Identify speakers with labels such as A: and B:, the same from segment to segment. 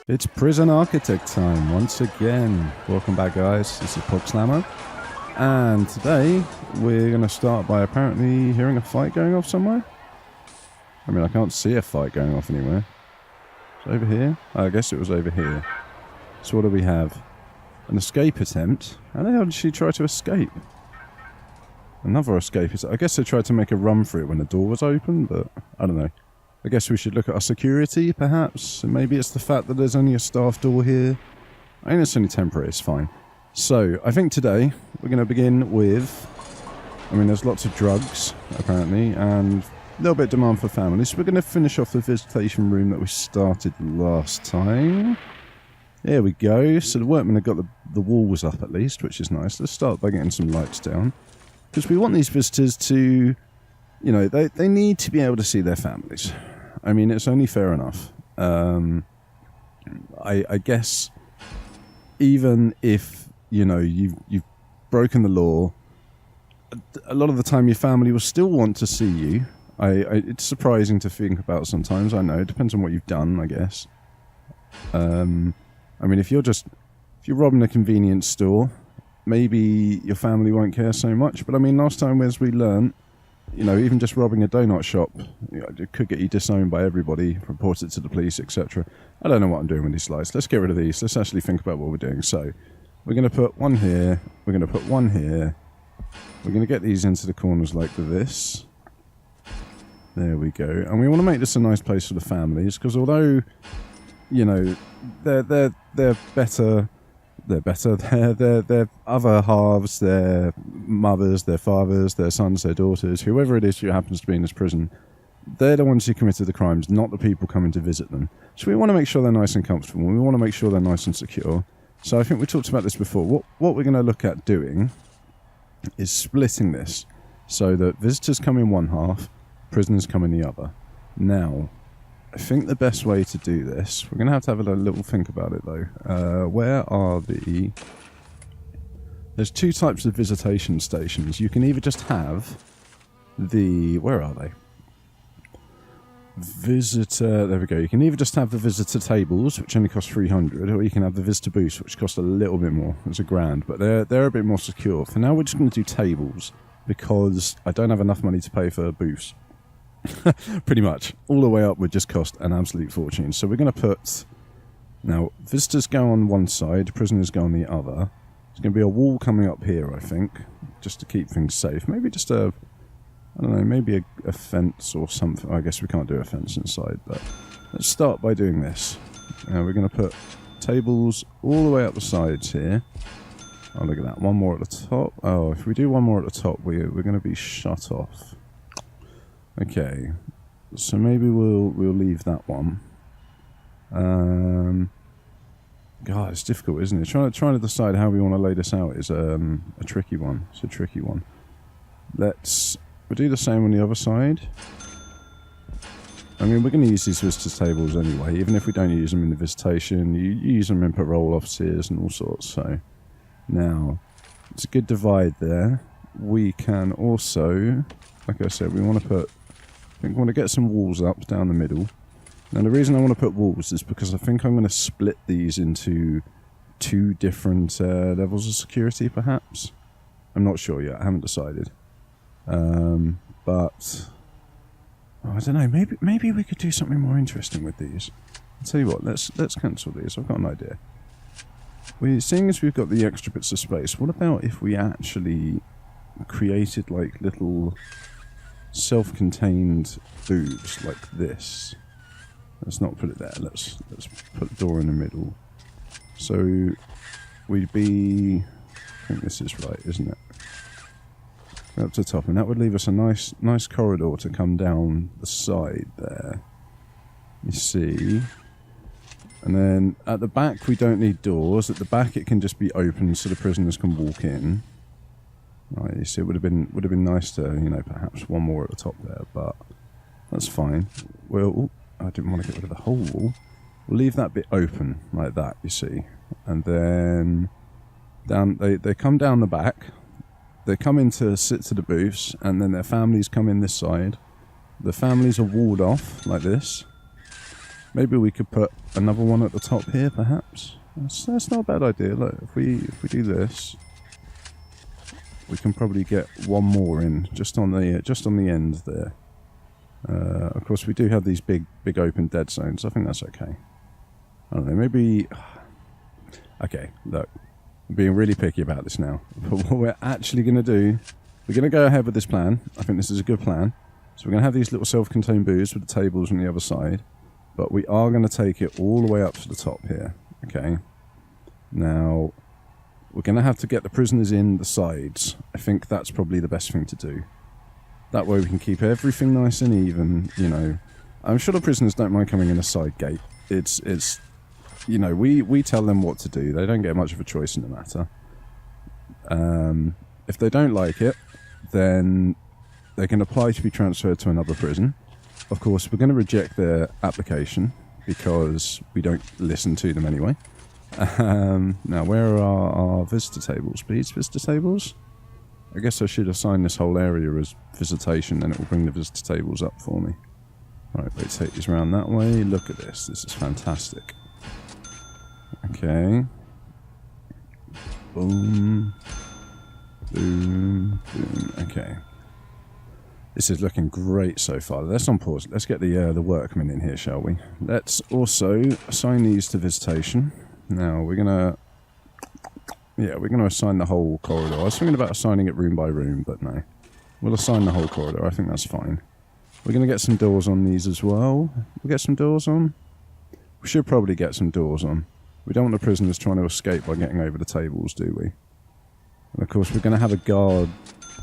A: It's Prison Architect time once again. Welcome back, guys. This is Pop Slammer. And today we're going to start by apparently hearing a fight going off somewhere. I mean, I can't see a fight going off anywhere. It's over here? Oh, I guess it was over here. So what do we have? An escape attempt. How the hell did she try to escape? Another escape. I guess they tried to make a run for it when the door was open, but I don't know. I guess we should look at our security, perhaps. And maybe it's the fact that there's only a staff door here. I think it's only temporary, it's fine. So, I think today we're going to begin with... I mean, there's lots of drugs, apparently, and a little bit of demand for families. So we're going to finish off the visitation room that we started last time. There we go. So the workmen have got the walls up at least, which is nice. Let's start by getting some lights down. Because we want these visitors to... You know, they need to be able to see their families. I mean, it's only fair enough. I guess even if, you know, you've broken the law, a lot of the time your family will still want to see you. It's surprising to think about sometimes, I know. It depends on what you've done, I guess. I mean, if you're robbing a convenience store, maybe your family won't care so much. But I mean, last time, as we learned, you know, even just robbing a donut shop, you know, it could get you disowned by everybody, report it to the police, etc. I don't know what I'm doing with these slides. Let's get rid of these. Let's actually think about what we're doing. So, we're going to put one here. We're going to put one here. We're going to get these into the corners like this. There we go. And we want to make this a nice place for the families, because although, you know, they're better... They're better. They're other halves, their mothers, their fathers, their sons, their daughters, whoever it is who happens to be in this prison. They're the ones who committed the crimes, not the people coming to visit them. So we want to make sure they're nice and comfortable. We want to make sure they're nice and secure. So I think we talked about this before. What we're going to look at doing is splitting this so that visitors come in one half, prisoners come in the other. Now, I think the best way to do this... We're going to have a little think about it, though. Where are the... There's two types of visitation stations. You can either just have the... Where are they? Visitor... There we go. You can either just have the visitor tables, which only cost 300, or you can have the visitor booths, which cost a little bit more. It's $1,000, but they're a bit more secure. For now, we're just going to do tables, because I don't have enough money to pay for booths. Pretty much. All the way up would just cost an absolute fortune. So we're going to put... Now, visitors go on one side, prisoners go on the other. There's going to be a wall coming up here, I think, just to keep things safe. Maybe just I don't know, maybe a fence or something. I guess we can't do a fence inside, but let's start by doing this. We're going to put tables all the way up the sides here. Oh, look at that. One more at the top. Oh, if we do one more at the top, we're going to be shut off. Okay, so maybe we'll leave that one. God, it's difficult, isn't it? Trying to decide how we want to lay this out is a tricky one. It's a tricky one. We'll do the same on the other side. I mean, we're going to use these visitor tables anyway, even if we don't use them in the visitation. You use them in parole offices and all sorts. So now it's a good divide there. We can also, like I said, we want to get some walls up down the middle. Now the reason I want to put walls is because I think I'm going to split these into two different levels of security, perhaps. I'm not sure yet. I haven't decided. But I don't know. Maybe we could do something more interesting with these. I'll tell you what. Let's cancel these. I've got an idea. Seeing as we've got the extra bits of space, what about if we actually created like little self-contained booths like this? Let's not put it there. Let's put a door in the middle. So we'd be... I think this is right, isn't it? Up to the top, and that would leave us a nice corridor to come down the side there. You see. And then at the back we don't need doors. At the back it can just be open so the prisoners can walk in. Right, you see, it would have been nice to, you know, perhaps one more at the top there, but that's fine. Well, I didn't want to get rid of the whole wall. We'll leave that bit open like that, you see, and then down they come down the back. They come in to sit to the booths, and then their families come in this side. The families are walled off like this. Maybe we could put another one at the top here, perhaps. That's not a bad idea. Look, if we do this, we can probably get one more in just on the end there. Of course, we do have these big open dead zones. I think that's okay. I don't know. Maybe. Okay, look, I'm being really picky about this now. But what we're actually going to do, we're going to go ahead with this plan. I think this is a good plan. So we're going to have these little self-contained booths with the tables on the other side. But we are going to take it all the way up to the top here. Okay. Now, we're going to have to get the prisoners in the sides. I think that's probably the best thing to do. That way we can keep everything nice and even, you know. I'm sure the prisoners don't mind coming in a side gate. It's you know, we tell them what to do. They don't get much of a choice in the matter. If they don't like it, then they can apply to be transferred to another prison. Of course, we're going to reject their application because we don't listen to them anyway. Now, where are our visitor tables? Please, visitor tables? I guess I should assign this whole area as visitation, and it will bring the visitor tables up for me. Right, let's take these around that way. Look at this. This is fantastic. Okay. Boom. Boom. Boom. Okay. This is looking great so far. Let's on pause. Let's get the workmen in here, shall we? Let's also assign these to visitation. Now, we're gonna assign the whole corridor. I was thinking about assigning it room by room, but no. We'll assign the whole corridor. I think that's fine. We're going to get some doors on these as well. We'll get some doors on. We should probably get some doors on. We don't want the prisoners trying to escape by getting over the tables, do we? And of course, we're going to have a guard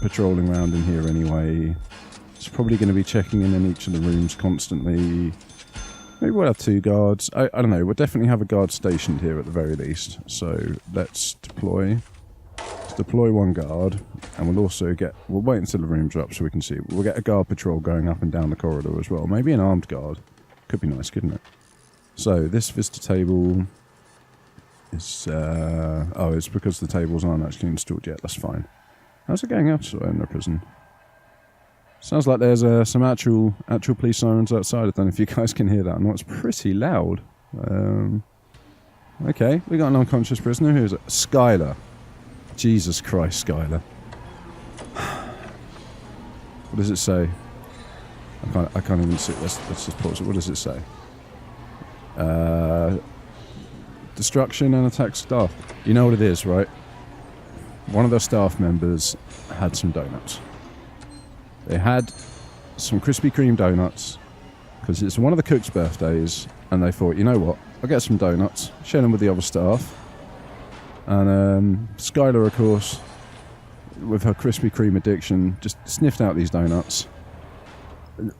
A: patrolling around in here anyway. It's probably going to be checking in each of the rooms constantly. Maybe we'll have 2 guards. I don't know. We'll definitely have a guard stationed here at the very least. So let's deploy 1 guard, and we'll also we'll wait until the rooms are up so we can see. We'll get a guard patrol going up and down the corridor as well. Maybe an armed guard. Could be nice, couldn't it? So this visitor table is it's because the tables aren't actually installed yet. That's fine. How's it going outside in the prison? Sounds like there's some actual police sirens outside. I don't know if you guys can hear that. I know it's pretty loud. Okay, we got an unconscious prisoner. Who is it? Skylar. Jesus Christ, Skylar. What does it say? I can't even see. Let's just pause it. What does it say? Destruction and attack staff. You know what it is, right? One of their staff members had some donuts. They had some Krispy Kreme donuts because it's one of the cooks' birthdays, and they thought, you know what, I'll get some donuts, share them with the other staff. And Skylar, of course, with her Krispy Kreme addiction, just sniffed out these donuts.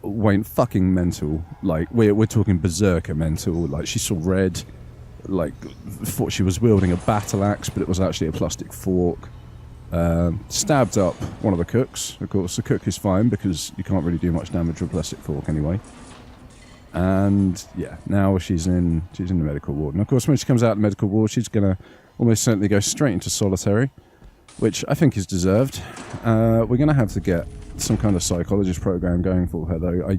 A: Went fucking mental. Like, we're talking berserker mental. Like, she saw red. Like, thought she was wielding a battle axe, but it was actually a plastic fork. Stabbed up one of the cooks. Of course, the cook is fine because you can't really do much damage with a plastic fork anyway. And yeah, now she's in the medical ward. And of course, when she comes out of the medical ward, she's gonna almost certainly go straight into solitary, which I think is deserved. We're gonna have to get some kind of psychologist program going for her, though.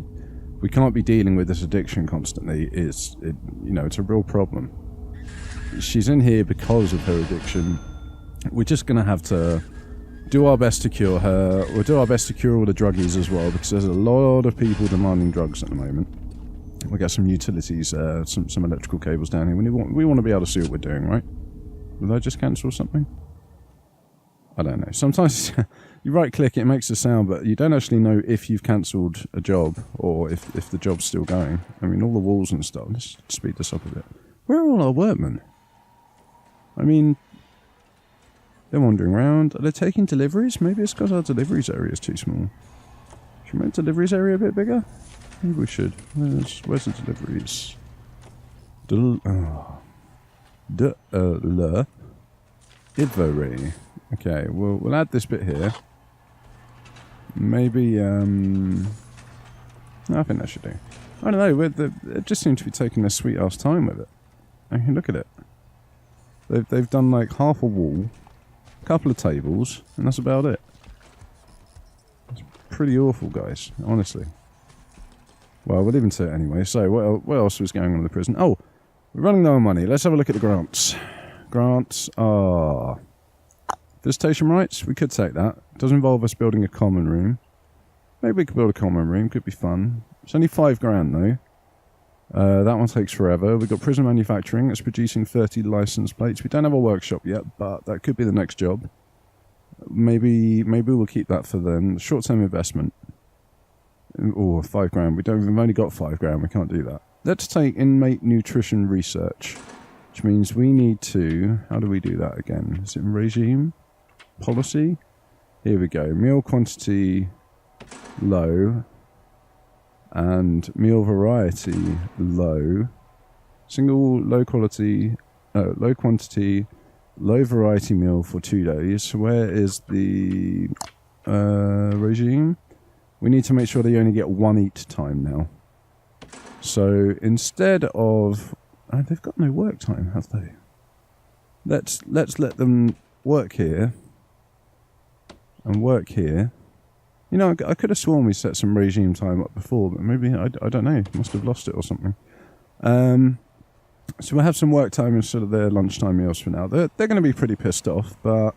A: We can't be dealing with this addiction constantly. It's a real problem. She's in here because of her addiction. We're just going to have to do our best to cure her. We'll do our best to cure all the druggies as well, because there's a lot of people demanding drugs at the moment. We'll get some utilities, some electrical cables down here. We want to be able to see what we're doing, right? Did I just cancel something? I don't know. Sometimes you right-click, it makes a sound, but you don't actually know if you've cancelled a job or if the job's still going. I mean, all the walls and stuff. Let's speed this up a bit. Where are all our workmen? I mean, they're wandering around. Are they taking deliveries? Maybe it's because our deliveries area is too small. Should we make the deliveries area a bit bigger? Maybe we should. Where's the deliveries? Delivery. Okay, we'll add this bit here. Maybe, no, I think that should do. I don't know, they just seem to be taking their sweet-ass time with it. I mean, look at it. They've done like half a wall, a couple of tables, and that's about it. It's pretty awful, guys, honestly. Well, we'll leave him to it anyway. So, what else was going on in the prison? Oh, we're running low on money. Let's have a look at the grants. Grants are... Visitation rights, we could take that. It does involve us building a common room. Maybe we could build a common room, could be fun. It's only $5,000 though. That one takes forever. We've got prison manufacturing, it's producing 30 license plates. We don't have a workshop yet, but that could be the next job. Maybe we'll keep that for then. Short-term investment. Oh, $5,000. We've only got $5,000, we can't do that. Let's take inmate nutrition research, which means we need to... How do we do that again? Is it in regime? Policy? Here we go. Meal quantity low and meal variety low. Single low quantity, low variety meal for 2 days. Where is the regime? We need to make sure they only get one eat time now. So instead of... they've got no work time, have they? Let's let them work here. And work here. You know, I could have sworn we set some regime time up before, but maybe, I don't know, must have lost it or something. So we'll have some work time instead of their lunchtime meals for now. They're going to be pretty pissed off, but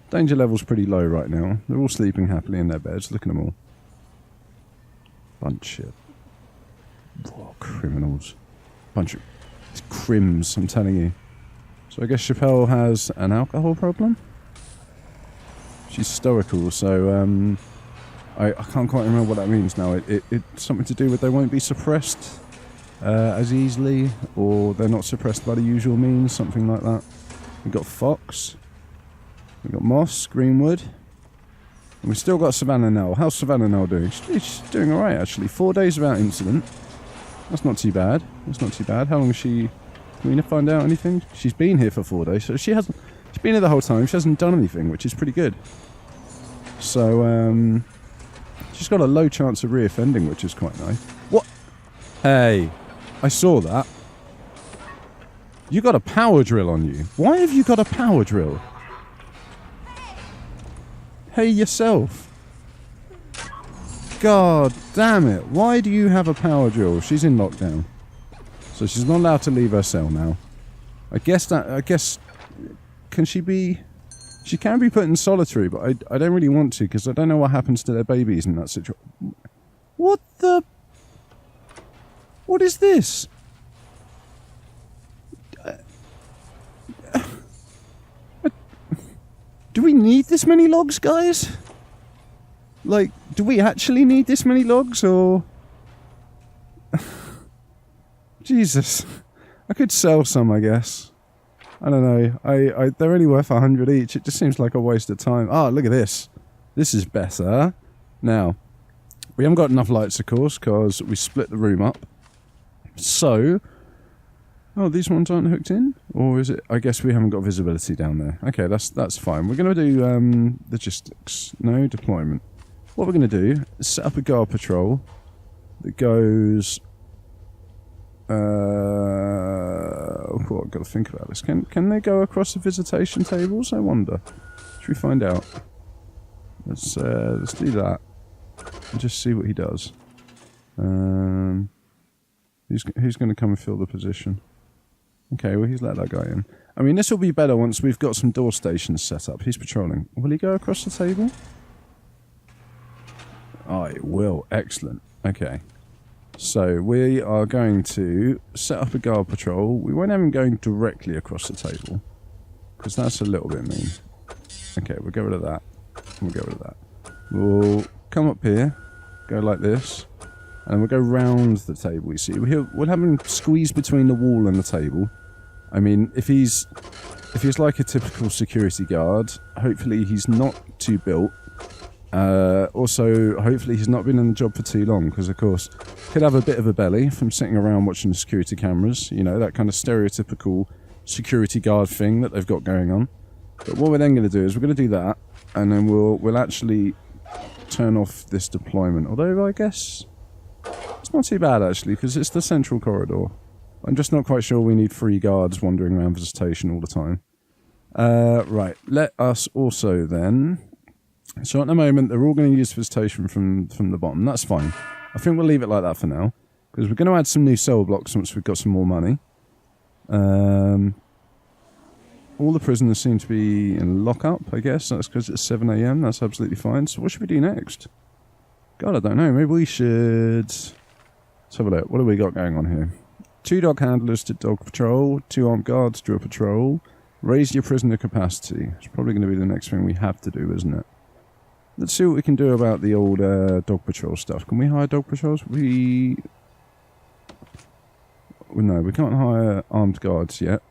A: danger level's pretty low right now. They're all sleeping happily in their beds. Look at them all. Bunch of criminals. Bunch of crims, I'm telling you. So I guess Chappelle has an alcohol problem? She's stoical, so I can't quite remember what that means now. It's something to do with they won't be suppressed as easily, or they're not suppressed by the usual means, something like that. We've got Fox, we've got Moss, Greenwood, and we've still got Savannah Nell. How's Savannah Nell doing? She's doing alright, actually. 4 days without incident. That's not too bad. That's not too bad. How long has she... Can we find out anything? She's been here for 4 days, so she's been here the whole time. She hasn't done anything, which is pretty good. So, she's got a low chance of reoffending, which is quite nice. What? Hey, I saw that. You got a power drill on you. Why have you got a power drill? Hey, yourself. God damn it. Why do you have a power drill? She's in lockdown. So she's not allowed to leave her cell now. I guess, can she be... She can be put in solitary, but I don't really want to, because I don't know what happens to their babies in that situation. What the... What is this? Do we need this many logs, guys? Like, do we actually need this many logs, or... Jesus. I could sell some, I guess. I don't know. They're only worth 100 each. It just seems like a waste of time. Ah, look at this. This is better. Now, we haven't got enough lights, of course, because we split the room up. So... Oh, these ones aren't hooked in? Or is it... I guess we haven't got visibility down there. Okay, that's fine. We're going to do logistics. No, deployment. What we're going to do is set up a guard patrol that goes... Oh, I've got to think about this. Can they go across the visitation tables? I wonder. Should we find out? Let's do that and just see what he does. Who's going to come and fill the position? Okay, well, he's let that guy in. I mean, this will be better once we've got some door stations set up. He's patrolling. Will he go across the table? Oh, it will. Excellent. Okay. So, we are going to set up a guard patrol. We won't have him going directly across the table, because that's a little bit mean. Okay, we'll get rid of that. We'll get rid of that. We'll come up here, go like this, and we'll go round the table, you see. We'll have him squeeze between the wall and the table. I mean, if he's like a typical security guard, hopefully he's not too built. Also, hopefully he's not been in the job for too long, because of course, could have a bit of a belly from sitting around watching the security cameras, you know, that kind of stereotypical security guard thing that they've got going on. But what we're then going to do is we're going to do that, and then we'll actually turn off this deployment. Although, I guess it's not too bad, actually, because it's the central corridor. I'm just not quite sure we need 3 guards wandering around visitation all the time. Right, let us also then... So at the moment, they're all going to use visitation from the bottom. That's fine. I think we'll leave it like that for now. Because we're going to add some new cell blocks once we've got some more money. All the prisoners seem to be in lockup, I guess. That's because it's 7 a.m. That's absolutely fine. So what should we do next? God, I don't know. Maybe we should... Let's have a look. What have we got going on here? 2 dog handlers to dog patrol. 2 armed guards to a patrol. Raise your prisoner capacity. It's probably going to be the next thing we have to do, isn't it? Let's see what we can do about the old dog patrol stuff. Can we hire dog patrols? No, we can't hire armed guards yet.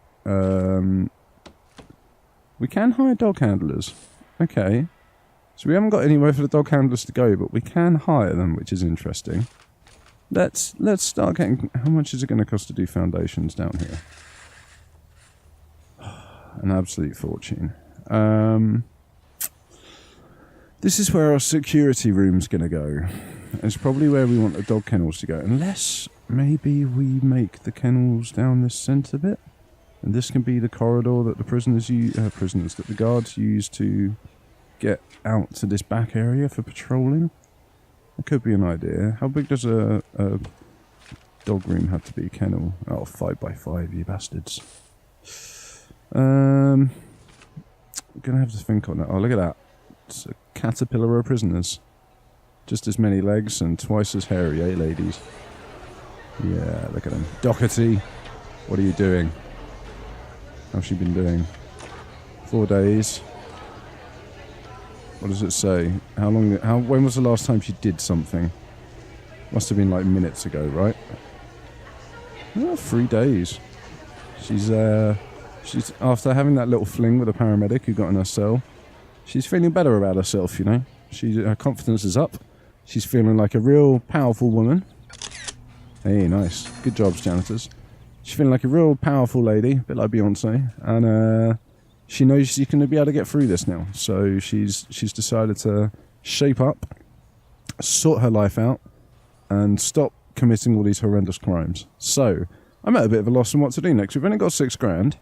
A: We can hire dog handlers. Okay. So we haven't got anywhere for the dog handlers to go, but we can hire them, which is interesting. Let's start getting... How much is it going to cost to do foundations down here? An absolute fortune. This is where our security room's going to go. It's probably where we want the dog kennels to go. Unless maybe we make the kennels down this centre bit. And this can be the corridor that the that the guards use to get out to this back area for patrolling. That could be an idea. How big does a dog room have to be? Kennel. Oh, 5x5, you bastards. I'm gonna have to think on that. Oh, look at that. It's a caterpillar of prisoners. Just as many legs and twice as hairy, eh, ladies? Yeah, look at them. Doherty, what are you doing? How's she been doing? 4 days. What does it say? When was the last time she did something? Must have been like minutes ago, right? Oh, 3 days. She's after having that little fling with a paramedic who got in her cell. She's feeling better about herself, you know. Her confidence is up. She's feeling like a real powerful woman. Hey, nice. Good jobs, janitors. She's feeling like a real powerful lady, a bit like Beyonce, and she knows she's going to be able to get through this now. So she's decided to shape up, sort her life out, and stop committing all these horrendous crimes. So I'm at a bit of a loss on what to do next. We've only got £6,000.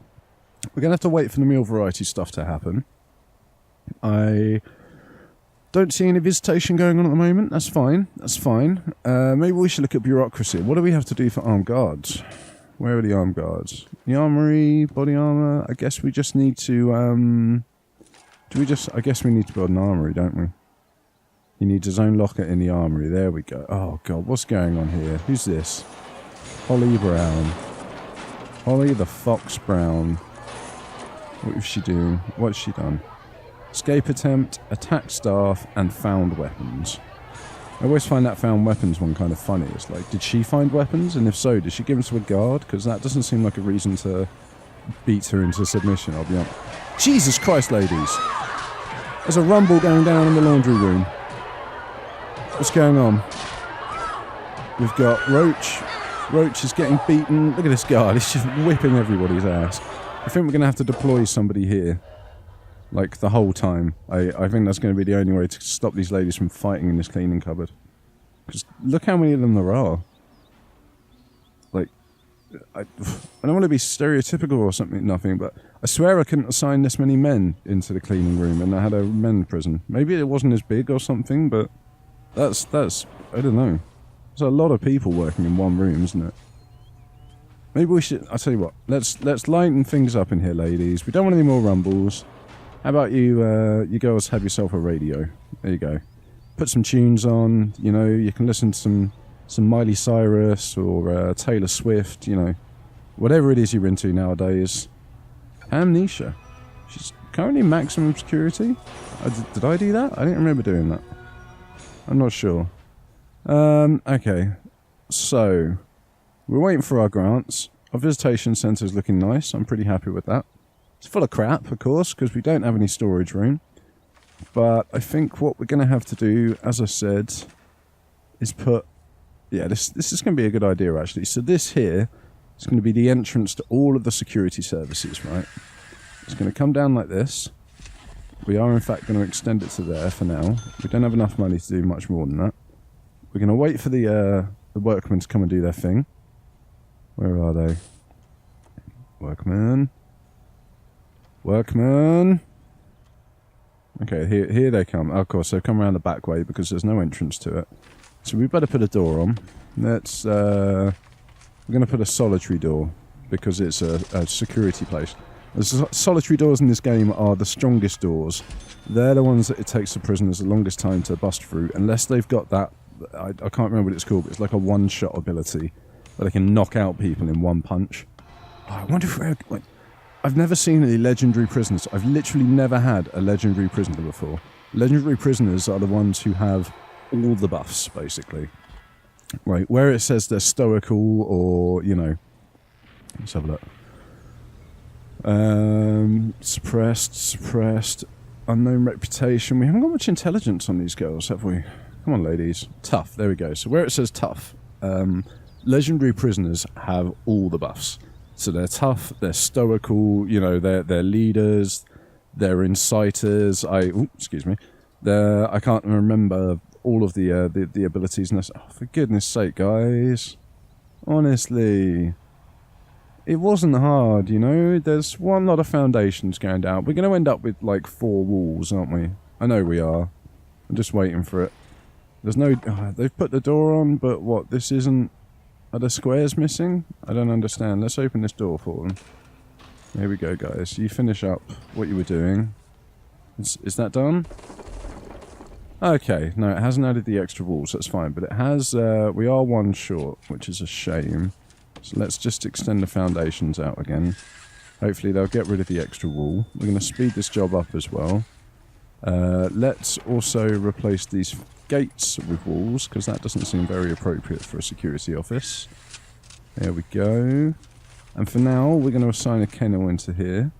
A: We're going to have to wait for the meal variety stuff to happen. I don't see any visitation going on at the moment. That's fine. That's fine. Maybe we should look at bureaucracy. What do we have to do for armed guards? Where are the armed guards? The armory, body armor. I guess we just need to... I guess we need to build an armory, don't we? He needs his own locker in the armory. There we go. Oh, God. What's going on here? Who's this? Holly Brown. Holly the Fox Brown. What is she doing? What's she done? Escape attempt, attack staff, and found weapons. I always find that found weapons one kind of funny. It's like, did she find weapons? And if so, did she give them to a guard? Because that doesn't seem like a reason to beat her into submission, I'll be honest. Jesus Christ, ladies! There's a rumble going down in the laundry room. What's going on? We've got Roach. Roach is getting beaten. Look at this guard. He's just whipping everybody's ass. I think we're going to have to deploy somebody here. Like, the whole time. I think that's going to be the only way to stop these ladies from fighting in this cleaning cupboard. Because look how many of them there are. Like, I don't want to be stereotypical or something, nothing, but I swear I couldn't assign this many men into the cleaning room, and I had a men prison. Maybe it wasn't as big or something, but that's I don't know. There's a lot of people working in one room, isn't it? Maybe we should... I'll tell you what. Let's lighten things up in here, ladies. We don't want any more rumbles. How about you girls have yourself a radio? There you go. Put some tunes on. You know, you can listen to some Miley Cyrus or Taylor Swift. You know, whatever it is you're into nowadays. Amnesia. She's currently maximum security. Did I do that? I didn't remember doing that. I'm not sure. Okay. So, we're waiting for our grants. Our visitation centre is looking nice. I'm pretty happy with that. It's full of crap, of course, because we don't have any storage room. But I think what we're going to have to do, as I said, is put... Yeah, this is going to be a good idea, actually. So this here is going to be the entrance to all of the security services, right? It's going to come down like this. We are, in fact, going to extend it to there for now. We don't have enough money to do much more than that. We're going to wait for the workmen to come and do their thing. Where are they? Workmen. Workmen. Okay, here they come. Of course, they've come around the back way because there's no entrance to it. So we better put a door on. Let's... we're going to put a solitary door because it's a security place. The solitary doors in this game are the strongest doors. They're the ones that it takes the prisoners the longest time to bust through, unless they've got that... I can't remember what it's called, but it's like a one-shot ability where they can knock out people in one punch. Oh, I wonder if... I've never seen any legendary prisoners. I've literally never had a legendary prisoner before. Legendary prisoners are the ones who have all the buffs, basically. Right, where it says they're stoical or, you know... Let's have a look. Suppressed, unknown reputation. We haven't got much intelligence on these girls, have we? Come on, ladies. Tough, there we go. So where it says tough, legendary prisoners have all the buffs. So they're tough, they're stoical, you know, they're leaders, they're inciters. Excuse me. I can't remember all of the abilities. And oh, for goodness sake, guys. Honestly. It wasn't hard, you know. There's one lot of foundations going down. We're going to end up with, like, 4 walls, aren't we? I know we are. I'm just waiting for it. There's no... they've put the door on, but what? This isn't... Are the squares missing? I don't understand. Let's open this door for them. Here we go, guys. You finish up what you were doing. Is that done? Okay. No, it hasn't added the extra walls. That's fine. But it has... we are 1 short, which is a shame. So let's just extend the foundations out again. Hopefully they'll get rid of the extra wall. We're going to speed this job up as well. Let's also replace these gates with walls, because that doesn't seem very appropriate for a security office. There we go. And for now, we're going to assign a kennel into here.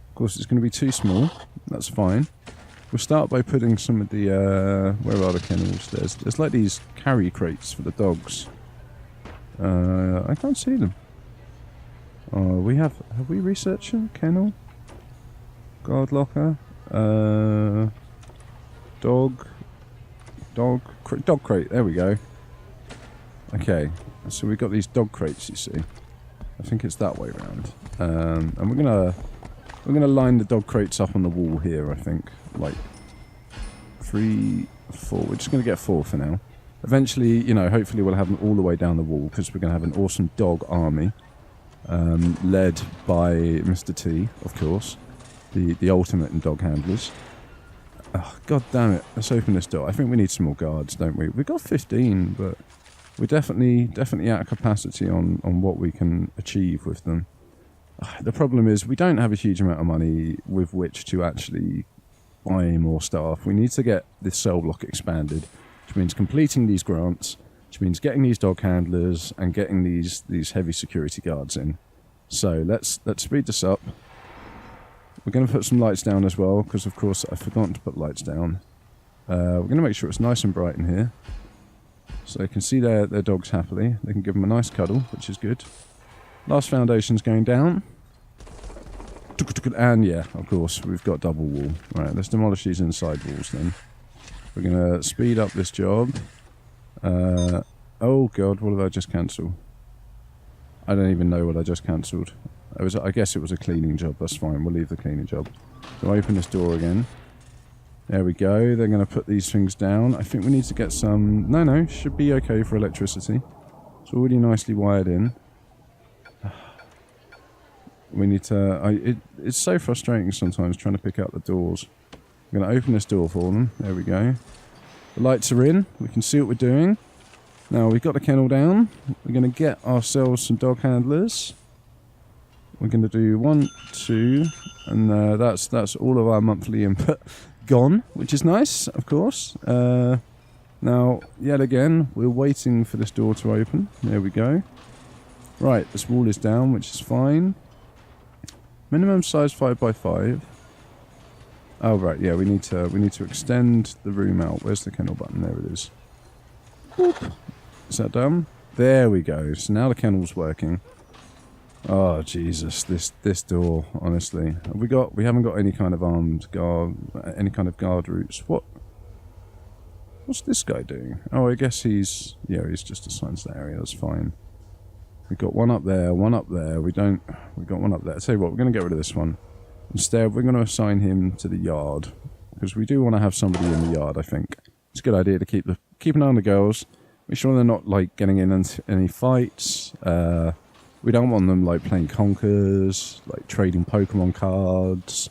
A: Of course, it's going to be too small. That's fine. We'll start by putting some of the... where are the kennels? There's like these carry crates for the dogs. I can't see them. Oh, have we researched them? Kennel? Guard locker? Dog crate, there we go. Okay, so we've got these dog crates, you see. I think it's that way around. And we're gonna line the dog crates up on the wall here, I think. Like 3, 4. We're just gonna get 4 for now. Eventually, you know, hopefully we'll have them all the way down the wall, because we're gonna have an awesome dog army. Led by Mr. T, of course. The ultimate in dog handlers. Oh, God damn it. Let's open this door. I think we need some more guards, don't we? We've got 15, but we're definitely out of capacity on what we can achieve with them. The problem is we don't have a huge amount of money with which to actually buy more staff. We need to get this cell block expanded, which means completing these grants, which means getting these dog handlers and getting these heavy security guards in. So let's speed this up. We're going to put some lights down as well, because of course I've forgotten to put lights down. We're going to make sure it's nice and bright in here, so they can see their dogs happily. They can give them a nice cuddle, which is good. Last foundation's going down. And yeah, of course, we've got double wall. Right, let's demolish these inside walls then. We're going to speed up this job. Oh God, what did I just cancel? I don't even know what I just cancelled. I guess it was a cleaning job. That's fine. We'll leave the cleaning job. So open this door again. There we go. They're going to put these things down. I think we need to get some... No, should be okay for electricity. It's already nicely wired in. We need to... it's so frustrating sometimes trying to pick out the doors. I'm going to open this door for them. There we go. The lights are in. We can see what we're doing. Now we've got the kennel down. We're going to get ourselves some dog handlers. We're going to do 1, 2, and that's all of our monthly input gone, which is nice, of course. Now, yet again, we're waiting for this door to open. There we go. Right, this wall is down, which is fine. Minimum size 5x5. Oh right, yeah, we need to extend the room out. Where's the kennel button? There it is. Whoop. Is that done? There we go. So now the kennel's working. Oh Jesus, this door, honestly. We haven't got any kind of armed guard, any kind of guard routes. What's this guy doing? Oh, I guess he's just assigned to that area. That's fine. We've got one up there, one up there. We've got one up there. I'll tell you what, we're going to get rid of this one. Instead, we're going to assign him to the yard, because we do want to have somebody in the yard. I think it's a good idea to keep an eye on the girls. Make sure they're not like getting in any fights. We don't want them like playing conkers, like trading Pokemon cards.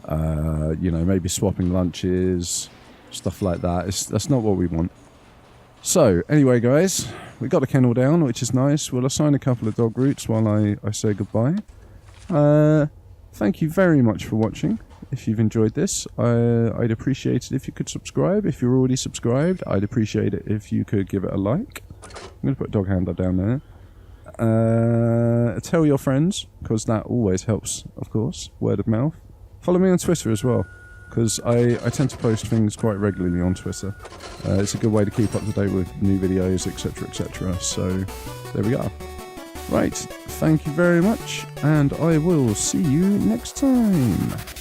A: Maybe swapping lunches, stuff like that. That's not what we want. So anyway, guys, we got the kennel down, which is nice. We'll assign a couple of dog routes while I say goodbye. Thank you very much for watching. If you've enjoyed this, I'd appreciate it if you could subscribe. If you're already subscribed, I'd appreciate it if you could give it a like. I'm going to put dog handler down there. Tell your friends, because that always helps, of course. Word of mouth. Follow me on Twitter as well, because I tend to post things quite regularly on Twitter. It's a good way to keep up to date with new videos, etc, etc. So, there we go. Right, thank you very much, and I will see you next time.